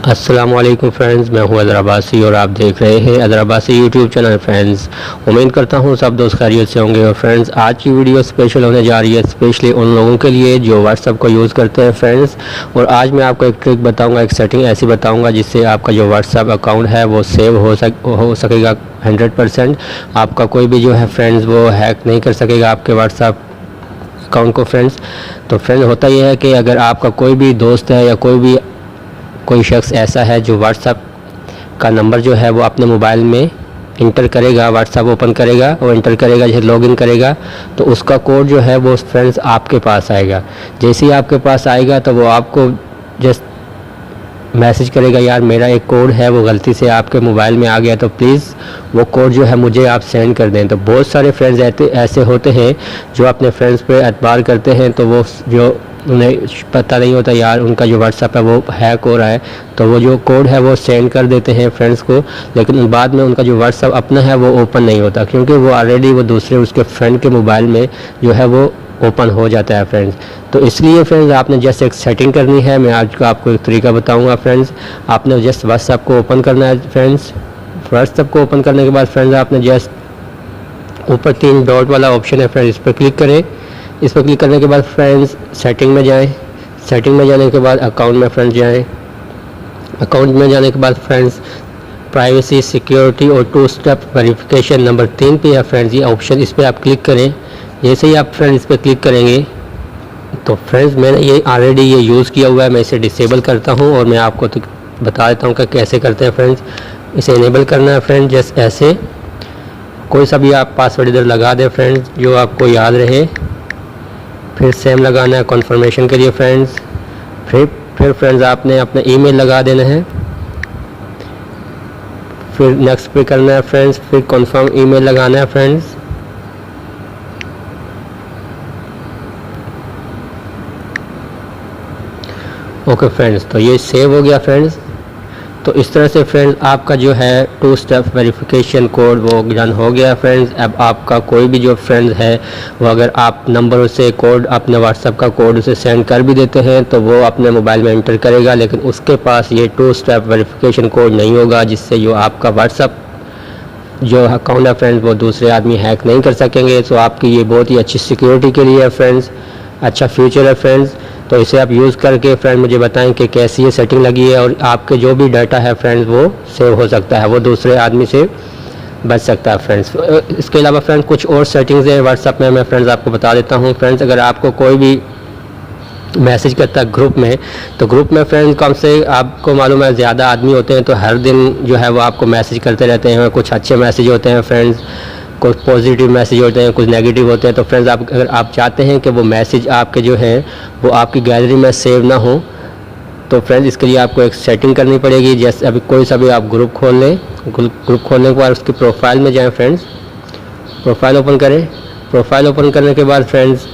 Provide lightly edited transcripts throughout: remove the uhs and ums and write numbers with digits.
अस्सलाम वालेकुम फ्रेंड्स, मैं हूं अदर अब्बासी और आप देख रहे हैं other Abbasi YouTube channel. Friends, उम्मीद करता हूं सब दोस्त खैरियत से होंगे। और फ्रेंड्स, आज की वीडियो स्पेशल होने जा रही है, स्पेशली उन लोगों के लिए जो व्हाट्सएप को यूज़ करते हैं फ्रेंड्स। और आज मैं आपको एक ट्रिक बताऊंगा, एक सेटिंग ऐसी बताऊंगा जिससे आपका जो व्हाट्सएप अकाउंट है वो सेव हो सकेगा 100%। आपका कोई भी जो है फ्रेंड्स वो हैक नहीं कर सकेगा आपके व्हाट्सएप अकाउंट को फ्रेंड्स। तो फ्रेंड्स, होता यह है कि अगर आपका कोई भी दोस्त है या कोई शख्स ऐसा है जो व्हाट्सएप का नंबर जो है वो अपने मोबाइल में इंटर करेगा, व्हाट्सएप ओपन करेगा और इंटर करेगा, जैसे लॉगिन करेगा, तो उसका कोड जो है वो फ्रेंड्स आपके पास आएगा। जैसे ही आपके पास आएगा तो वो आपको जस्ट मैसेज करेगा, यार मेरा एक कोड है वो गलती से आपके मोबाइल में आ गया, तो प्लीज़ वो कोड जो है मुझे आप सेंड कर दें। तो बहुत सारे फ्रेंड्स ऐसे होते हैं जो अपने फ्रेंड्स पे एतबार करते हैं, तो वो जो उन्हें पता नहीं होता यार उनका जो व्हाट्सएप है वो हैक हो रहा है, तो वो जो कोड है वो सेंड कर देते हैं फ्रेंड्स को, लेकिन बाद में उनका जो व्हाट्सएप अपना है वो ओपन नहीं होता, क्योंकि वो ऑलरेडी वो दूसरे उसके फ्रेंड के मोबाइल में जो है वो ओपन हो जाता है फ्रेंड्स। तो इसलिए फ्रेंड्स, आपने जस्ट एक सेटिंग करनी है। मैं आज को आपको एक तरीका बताऊँगा फ्रेंड्स। आपने जस्ट व्हाट्सएप को ओपन करना है फ्रेंड्स। व्हाट्सएप को ओपन करने के बाद फ्रेंड्स, आपने जस्ट ऊपर 3 डॉट वाला ऑप्शन है फ्रेंड्स, इस पर क्लिक करें। इस पर क्लिक करने के बाद फ्रेंड्स सेटिंग में जाएं। सेटिंग में जाने के बाद अकाउंट में फ्रेंड्स जाएं। अकाउंट में जाने के बाद फ्रेंड्स प्राइवेसी, सिक्योरिटी और 2 स्टेप वेरिफिकेशन नंबर 3 पे है फ्रेंड्स ये ऑप्शन, इस पर आप क्लिक करें। जैसे ही आप फ्रेंड्स इस पर क्लिक करेंगे तो फ्रेंड्स मैंने ये ऑलरेडी ये यूज़ किया हुआ है, मैं इसे डिसेबल करता हूँ और मैं आपको तो बता देता हूँ कि कैसे करते हैं फ्रेंड्स। इसे इनेबल करना है फ्रेंड्स, जस्ट ऐसे कोई सा भी आप पासवर्ड इधर लगा दें फ्रेंड्स जो आपको याद रहे। फिर सेम लगाना है कन्फर्मेशन के लिए फ्रेंड्स। फिर फ्रेंड्स आपने अपना ईमेल लगा देना है। फिर नेक्स्ट पे करना है फ्रेंड्स। फिर कंफर्म ईमेल लगाना है फ्रेंड्स। ओके फ्रेंड्स, तो ये सेव हो गया फ्रेंड्स। तो इस तरह से फ्रेंड्स आपका जो है 2 स्टेप वेरिफिकेशन कोड वो डन हो गया फ्रेंड्स। अब आपका कोई भी जो फ्रेंड्स है वो अगर आप नंबर से कोड अपने व्हाट्सएप का कोड उसे सेंड कर भी देते हैं तो वो अपने मोबाइल में एंटर करेगा, लेकिन उसके पास ये 2 स्टेप वेरिफिकेशन कोड नहीं होगा, जिससे जो आपका व्हाट्सएप जो अकाउंट है फ्रेंड्स वो दूसरे आदमी हैक नहीं कर सकेंगे। तो आपकी ये बहुत ही अच्छी सिक्योरिटी के लिए है फ्रेंड्स, अच्छा फ्यूचर है फ्रेंड्स। तो इसे आप यूज़ करके फ्रेंड मुझे बताएं कि कैसी ये सेटिंग लगी है, और आपके जो भी डाटा है फ्रेंड्स वो सेव हो सकता है, वो दूसरे आदमी से बच सकता है फ्रेंड्स। इसके अलावा फ्रेंड्स कुछ और सेटिंग्स हैं व्हाट्सएप में, मैं फ्रेंड्स आपको बता देता हूँ फ्रेंड्स। अगर आपको कोई भी मैसेज करता है ग्रुप में, तो ग्रुप में फ्रेंड्स कम से आपको मालूम है ज़्यादा आदमी होते हैं, तो हर दिन जो है वो आपको मैसेज करते रहते हैं। कुछ अच्छे मैसेज होते हैं फ्रेंड्स, कुछ पॉजिटिव मैसेज होते हैं, कुछ नेगेटिव होते हैं। तो फ्रेंड्स अगर आप चाहते हैं कि वो मैसेज आपके जो हैं वो आपकी गैलरी में सेव ना हो, तो फ्रेंड्स इसके लिए आपको एक सेटिंग करनी पड़ेगी। जैसे अभी कोई सा भी आप ग्रुप खोल लें, ग्रुप खोलने के बाद उसकी प्रोफाइल में जाएं फ्रेंड्स। प्रोफाइल ओपन करें। प्रोफाइल ओपन करने के बाद फ्रेंड्स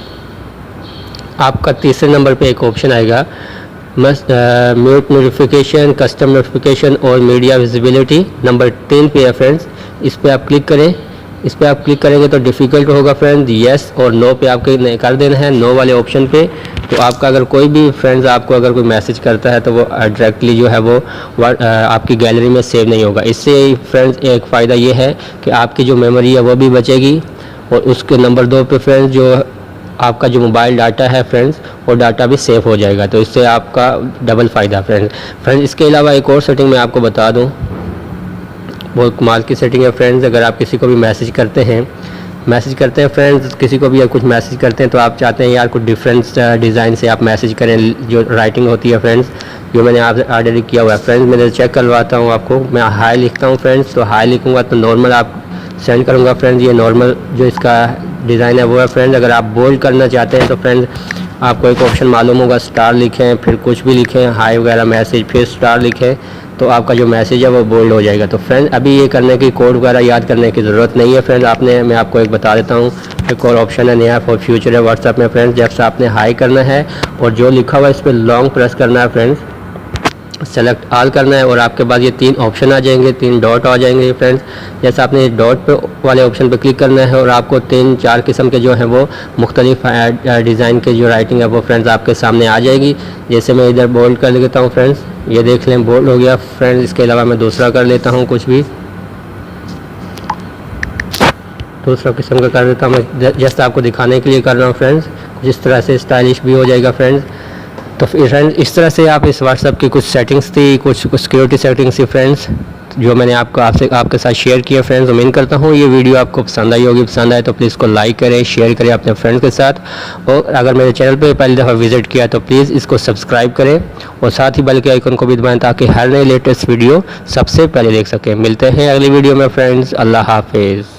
आपका तीसरे नंबर पे एक ऑप्शन आएगा, म्यूट नोटिफिकेशन, कस्टम नोटिफिकेशन और मीडिया विजिबिलिटी, नंबर 3 पे है फ्रेंड्स। इस पर आप क्लिक करें। इस पर आप क्लिक करेंगे तो डिफ़िकल्ट होगा फ्रेंड्स, येस और नो पे आपके कर देना है, नो वाले ऑप्शन पे। तो आपका अगर कोई भी फ्रेंड्स आपको अगर कोई मैसेज करता है तो वो डायरेक्टली जो है वो आपकी गैलरी में सेव नहीं होगा। इससे फ्रेंड्स एक फ़ायदा ये है कि आपकी जो मेमोरी है वो भी बचेगी, और उसके नंबर 2 पे फ्रेंड्स जो आपका जो मोबाइल डाटा है फ्रेंड्स वो डाटा भी सेव हो जाएगा। तो इससे आपका डबल फ़ायदा फ्रेंड्स। इसके अलावा एक और सेटिंग मैं आपको बता दूँ, बहुत कमाल की सेटिंग है फ्रेंड्स। अगर आप किसी को भी मैसेज करते हैं फ्रेंड्स, किसी को भी कुछ मैसेज करते हैं तो आप चाहते हैं यार कुछ डिफरेंट डिज़ाइन से आप मैसेज करें, जो राइटिंग होती है फ्रेंड्स, जो मैंने आप ऑलरेडी किया हुआ है फ्रेंड्स। मैं चेक करवाता हूँ आपको। मैं हाई लिखता हूँ फ्रेंड्स, तो हाई लिखूँगा तो नॉर्मल आप सेंड करूँगा फ्रेंड्स। ये नॉर्मल जो इसका डिज़ाइन है वो है फ्रेंड्स। अगर आप बोल्ड करना चाहते हैं तो फ्रेंड्स आपको एक ऑप्शन मालूम होगा, स्टार लिखें, फिर कुछ भी लिखें, हाई वगैरह मैसेज, फिर स्टार लिखें, तो आपका जो मैसेज है वो बोल्ड हो जाएगा। तो फ्रेंड्स अभी ये करने की कोड वगैरह याद करने की ज़रूरत नहीं है फ्रेंड्स। मैं आपको एक बता देता हूँ, एक और ऑप्शन है नया फॉर फ्यूचर है व्हाट्सएप में फ्रेंड्स। जब से आपने हाई करना है और जो लिखा हुआ है इस पर लॉन्ग प्रेस करना है फ्रेंड्स, सेलेक्ट ऑल करना है, और आपके पास ये 3 ऑप्शन आ जाएंगे, 3 डॉट आ जाएंगे फ्रेंड्स। जैसे आपने डॉट पे वाले ऑप्शन पे क्लिक करना है और आपको 3-4 किस्म के जो हैं वो मुख्तलिफ डिज़ाइन के जो राइटिंग है वो फ्रेंड्स आपके सामने आ जाएगी। जैसे मैं इधर बोल्ड कर लेता हूँ फ्रेंड्स, ये देख लें बोल्ड हो गया फ्रेंड्स। इसके अलावा मैं दूसरा कर लेता हूँ, कुछ भी दूसरा किस्म का कर देता हूँ। मैं जस्ट आपको दिखाने के लिए कर रहा हूँ फ्रेंड्स, कुछ इस तरह से स्टाइलिश भी हो जाएगा फ्रेंड्स। तो फ्रेंड्स इस तरह से आप इस व्हाट्सएप की कुछ सेटिंग्स थी, कुछ सिक्योरिटी सेटिंग्स थी फ्रेंड्स, जो मैंने आपके साथ शेयर किया फ्रेंड्स। उम्मीद करता हूँ ये वीडियो आपको पसंद आई होगी। पसंद आए तो प्लीज़ इसको लाइक करें, शेयर करें अपने फ्रेंड्स के साथ। और अगर मेरे चैनल पे पहली दफ़ा विजिट किया तो प्लीज़ इसको सब्सक्राइब करें और साथ ही बेल के आइकन को भी दबाएं ताकि हर नई लेटेस्ट वीडियो सबसे पहले देख सकें। मिलते हैं अगली वीडियो में फ्रेंड्स। अल्लाह हाफिज़।